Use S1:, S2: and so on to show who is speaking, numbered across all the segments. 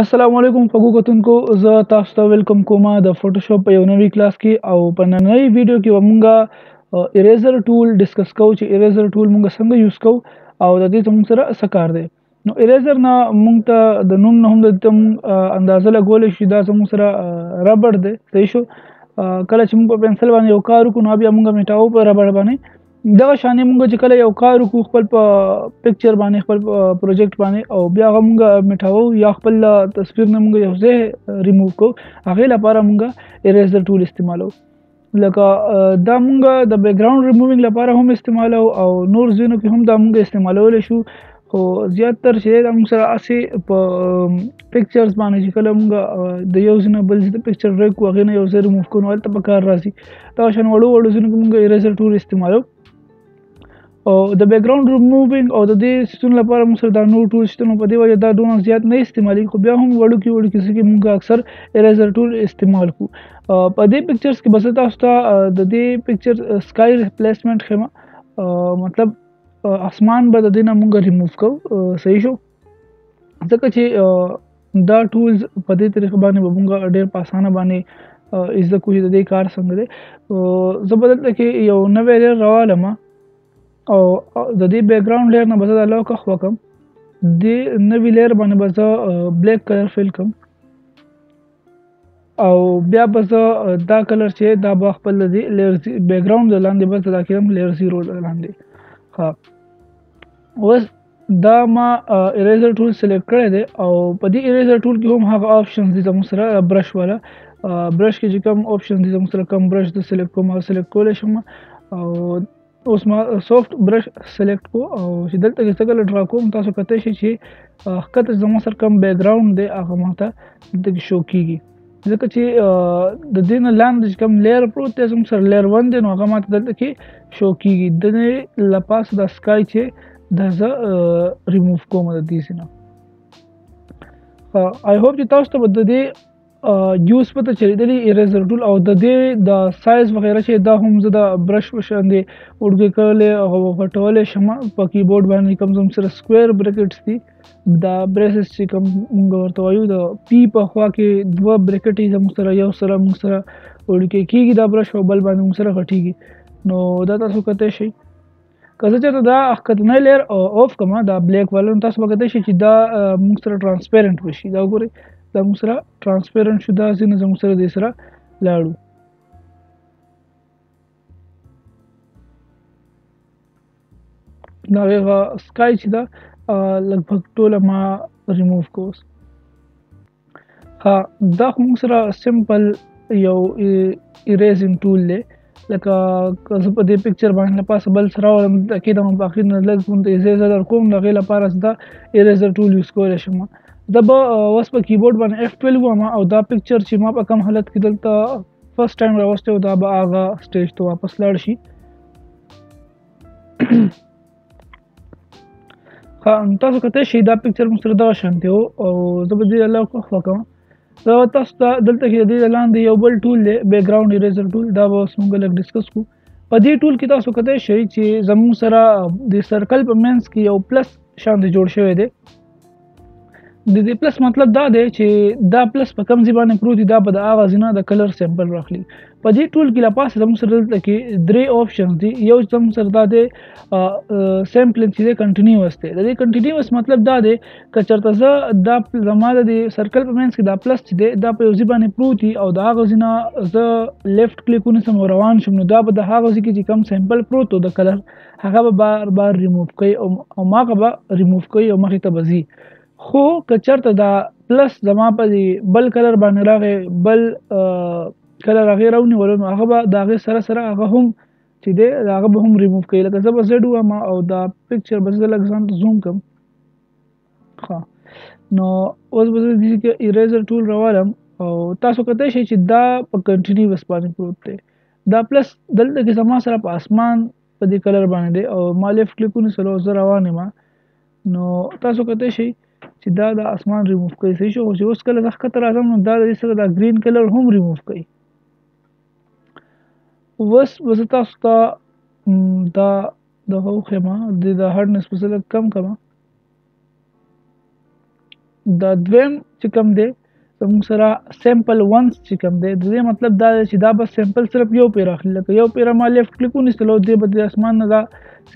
S1: السلام علیکم خوږو کتونکو زه تاسو ته ویلکم کوم د فوټوشاپ په یو نوي کلاس کې او په نننۍ ویډیو کې به مونږ اریزر ټول ډسکس کوو چې اریزر ټول مونږ څنګه یوز کوو او د دې ته مونږ سره څه کار دی. نو اریزر نه مونږ ته د نوم نه هم د دې اندازه لګولی شي دا زموږ سره ربړ دی صحیح شو. کله چې مونږ په پنسل باندې یو کار وکړو نو بیا مونږ میټاو په ربړ باندې دغه شانې مونږ چې کله یو کار وکړو خپل په پکچر باندې خپل پروجیکټ باندې او بیا هغه مونږ میټاو یا خپل تصویر نه مونږ یو ځای ریموو کوو هغې لپاره مونږ اریزر ټول استعمالو. لکه دا مونږ د بیک ګراوند ریمووینګ لپاره هم استعمالو او نور ځینو کې هم دا مونږ استعمالولی شو، خو زیاتر چې دا مونږ سره هسې په پکچرز باندې چې کله مونږ د یو ځای نه بل ځای ته پکچر ډرګ کړو هغې نه یو ځای ریموو کوو نو هلته په کار راځي. دغه شان وړو وړو ځینو کې مونږ اریزر ټول استعمالو او د بیک ګراوند ریمووینګ او د دې شتون لپاره موږ سره دا نور ټول شته نو په دې وجه دا دونه زیات نه استعمالېږي، خو بیا هم وړوکي څه کې مونږ اکثر اریزر ټول استعمال کوو. په دې پکچرز کې به زه تاسو ته د دې پکچر سکای ریپلیسمنټ ښیم، مطلب اسمان به د دې نه مونږ ریموو کوو صحیح شو، ځکه چې دا ټولز په دې طریقه باندې به مونږ ډېر په اسانه باندې زده کوو چې د دې کار څنګه دی. زه به دلته کې یو نوی لیر راوالم او د دې بیک ګراوند لیر نه به زه دا لوکه وکړم، دې نوي لیر باندې به زه بلیک کلر فیل کړم او بیا به زه دا کلر چې دا به خپل د دې لیر بیک ګراوند د لاندې به زه دا کړم لیر 0 لاندې. ښه اوس دا ما اریزر ټول سلیکټ کړی دی او په دې اریزر ټول کې هم هغه آپشنز دي زموږ سره برش والا برش کې چې کوم آپشن دي زموږ سره کوم برش د سلیکټ کوم هغه سلیکټ کولی شم او اوس ما سافت برش سلیکټ کو او چې دلته کې څه کله ډرا کوم تاسو کتلی شئ چې ښکته زما سره کوم بیک ګراوند دی هغه ماته دلته کې شو کېږي، ځکه چې د دې نه لاندې چې کوم لیر پروت دی زموږ سره لیر 1 دی نو هغه ماته دلته کې شو کېږي. د دې له پاسه دا سکای چې دا زه ریموو کوم د دې ځای نه. آی هوپ چې تاسو ته به د دې یوز پته چلیدلی اریزر ټول او د دې د سایز وغیره چې دا هم زه د برش په شان دی وړوکی کړلی او غټولی شم په کیبورډ باندې کوم زموږ سره سکویر بریکټس دي دا بریسز چې کوم مونږ ورته وایو د پی په خوا کې دوه بریکټ یې زموږ سره یو سره مونږ سره وړوکی کېږي دا برش او بل باندې مونږ سره غټېږي نو دا تاسو کتلی شئ. که زه چېرته دا ښکتنی لیر آف کړم دا بلیک والا نو تاسو به کتلی شئ چې دا مونږ سره ټرانسپیرنټ وشي، دا وګورئ دا موږ سره ټرانسپیرنټ شو، دا ځینې زموږ سره دې سره لاړو. د هغې سکای چې ده لږ ټوله ما ریموو کوو. ها دا خو موږ سره سمپل یو اریزینګ ټول دی، لکه که زه په دې پکچر باندې له پاسه بل څه راولم دلته کېدم په اخر نه لږ غونته زه در کوم د هغې لپاره زه دا اریزر ټول یوز کولی شم. دا به اوس په کیبورډ باندې F12 ووهم او دا پکچر چې ما په کم حالت کې دلته فرست ټایم راوستی و دا به هغه سټیج ته واپس لاړ شي. تاسو کتلی شئ دا پکچر موږ سره دغه شانتې و او زه به دې الله خوښ وکړم. زه تاسو ته دلته کې د دې لاندې یو بل ټول دی بیک ګراوند اریزر ټول، دا به اوس موږ لږ ډسکس کړو. په دې ټول کې تاسو کتلی شئ چې زموږ سره د سرکل په منځ کې یو پلس شانتې جوړ شوی دی. د دې پلس مطلب دا دی چې دا پلس په کوم ځای باندې پروت دی دا به د هغه ځای نه د کلر سیمپل راخلي. په دې ټول کې له پاسه زموږ سره دلته کې درې آپشنز دي، یو زموږ سره دا دی سیمپلینګ چې دی کنټینیوس دی. د دې کنټینیوس مطلب دا دی که چېرته زه دا زما د دې سرکل په منځ کې دا پلس چې دی دا په یو ځای باندې پروت وي او د هغه ځای نه زه لیفټ کلیک ونیسم او روان شم نو دا به د هغه ځای کې چې کوم سیمپل پروت و د کلر هغه به بار بار ریموو کوي او هغه به ریموو کوي او مخې ته به ځي. خو که چېرته دا پلس زما په بل کلر باندې راغی بل کلر هغې راونیولو نو هغه به د هغې سره سره هغه هم چې دی هغه به هم ریموو کوي. لکه زه به زیډ ووایم او دا پکچر به زه لږ ځان ته زوم کړم. ښه نو اوس به زه دې کې اریزر ټول راوالم او تاسو کتلی شئ چې دا په کنټینیوس باندې پروت دی. دا پلس دلته کې زما سره په اسمان په دې کلر باندې دی او ما لیفټ کلیک ونیسلو او زه روان یم نو تاسو کتلی شئ چې دا د اسمان ریموو کوي صحیح شو. چې اوس کله زه ښکته راځم نو دا د دې سره دا ګرین کلر هم ریموو کوي. اوس به زه تاسو ته دا دغه وښیم د هارډنس به زه لږ کم کړم د دویم چې کوم دی زموږ سره سیمپل ونس چې کوم دی د دې مطلب دا دی چې دا به سیمپل صرف یو پیر اخلي لکه یو پیر ما لیفټ کلیک ونیستلو دې به د اسمان نه دا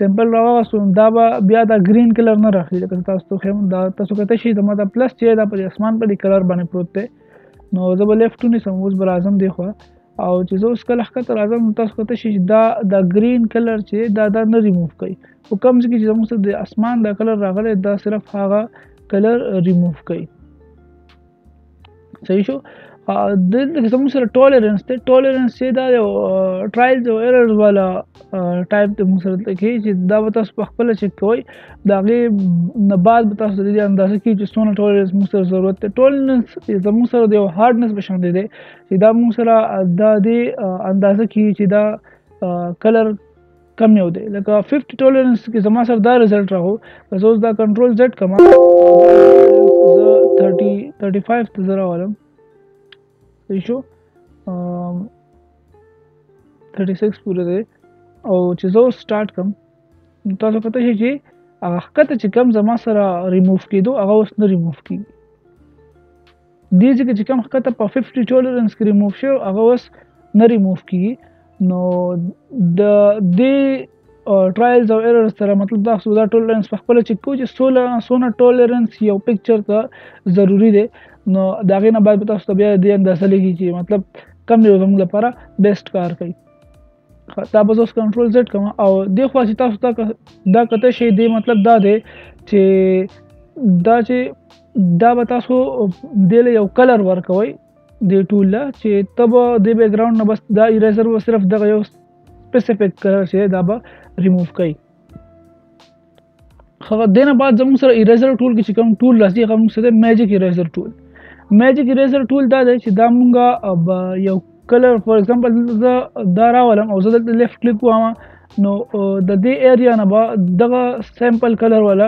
S1: سیمپل راوغستو دا به بیا دا ګرین کلر نه راخلي لکه تاسو ته ښیم دا تاسو کته شي زما دا پلس چې دا په اسمان په دې کلر باندې پروت دی نو زه به لیفټ ونیسم اوس به راځم دی خوا او چې زه اوس کله ښکته راځم تاسو کته شي دا ګرین کلر چې دا نه ریموف کوي خو کوم ځای کې چې زموږ سره د اسمان دا کلر راغلی دا صرف هغه کلر ریموف کوي صحیح شو دلته زموږ سره ټولرنس دی ټولرنس چې دا یو ټرایلز او ایررز والا ټایپ د موږ سره کې چې دا به تاسو په خپله چک کوئ د هغې نه بعد به تاسو د دې اندازه کوي چې څومره ټولرنس موږ سره ضرورت دی ټولرنس زموږ سره د یو هارډنس په شان دی چې دا موږ سره دا د اندازه کوي چې دا کلر کم یو دی لکه 50 ټولرنس کې زما سره دا رزلټ راغو که زه اوس دا کنټرول زیډ کما زه 35 ته زه راولم صحیح شو 36 پورې دی او چې زه اوس سټارټ کم نو تاسو کته شي چې هغه ښکته چې کم زما سره ریموف کېدو هغه اوس نه ریموف کېږي دې ځکه چې کم ښکته په 50 ټولرنس کې ریموف شو هغه اوس نه ریموف کېږي نو د دې ټرایلز او ایررز سره مطلب دا دا ټولرنس په خپله چک کوو چې څونه ټولرنس یو پکچر ته ضروري دی نو د هغې نه باید به تاسو ته بیا دې اندازه لګي چې مطلب کم دی زموږ لپاره بیسټ کار کوي دا به زه اوس کنټرول زیډ کوم او دې خوا چې تاسو ته دا کته شی دی مطلب دا دی چې دا به تاسو دې له یو کلر ورکوئ دې ټول له چې ته به دې بیک ګراؤنډ نه بس دا ایریزر به صرف دغه یو سپیسیفیک کلر چې دا به ریموف کوي خو دې نه بعد زموږ سره ایریزر ټول کې چې کوم ټول راځي هغه موږ سره میجیک ایریزر ټول دا دی چې دا مونږه یو کلر فور ایگزامپل زه دا راولم او زه دلته لیفټ کلیک کوم نو د دې ایریا نه به دغه سیمپل کلر والا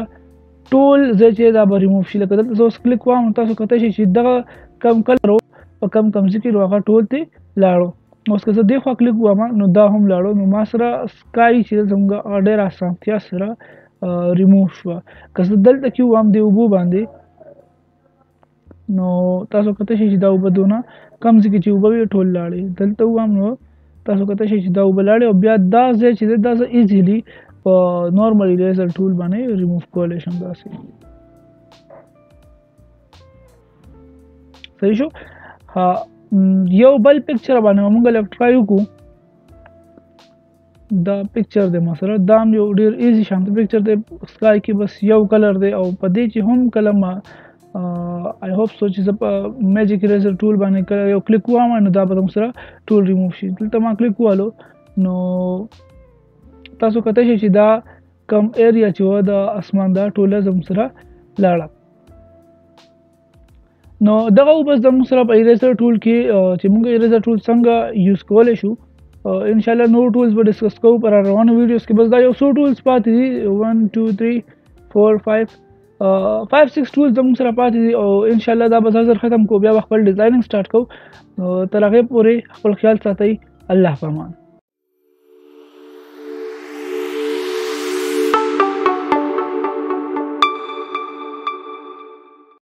S1: ټول ځای چې دا به ریموف شي لکه دلته زه اوس کلیک کوم تاسو کته شي چې دغه کم کلر په کم ځای کې هغه ټول ته لاړو اوس که زه دې خوا کلیک کوم نو دا هم لاړو نو ما سره سکای چې زموږ ډېره اسانتیا سره ریموف شوه که زه دلته کې وم د اوبو باندې نو تاسو کته شي چې دا اوبه دونه کم ځای کې چې اوبه وي ټول لاړې دلته وم نو تاسو کته شي چې دا اوبه لاړې او بیا دا ځای چې دی دا زه ایزیلی په نارمل ایریزر ټول باندې ریموف کولی شم داسې صحیح شو یو بل پکچر باندې موږ لږ ټرای وکړو دا پکچر دی مثلا دا هم یو ډېر ایزي شانته پکچر دی سکای کې بس یو کلر دی او په دې چې هم کله ما آی هوپ سو چې زه په میجیک ایریزر ټول باندې کله یو کلیک وهم نو دا به موږ سره ټول ریموف شي دلته ما کلیک والو نو تاسو کته شي چې دا کم ایریا چې و د اسمان دا ټوله زموږ سره لاړه نو دغه بس زموږ سره په ایریزر ټول کې چې موږ ایریزر ټول څنګه یوز کولی شو ان شاء الله نور ټولز به ډسکس کوو پر روانو ویډیوز کې بس دا یو څو ټولز پاتې دي 1 2 3 4 5 5-6 ټولز زموږ سره پاتې دي او ان شاء الله دا به زر ختم کو بیا خپل ډیزاینینګ سٹارټ کوو تر هغې پورې خپل خیال ساتئ الله پامان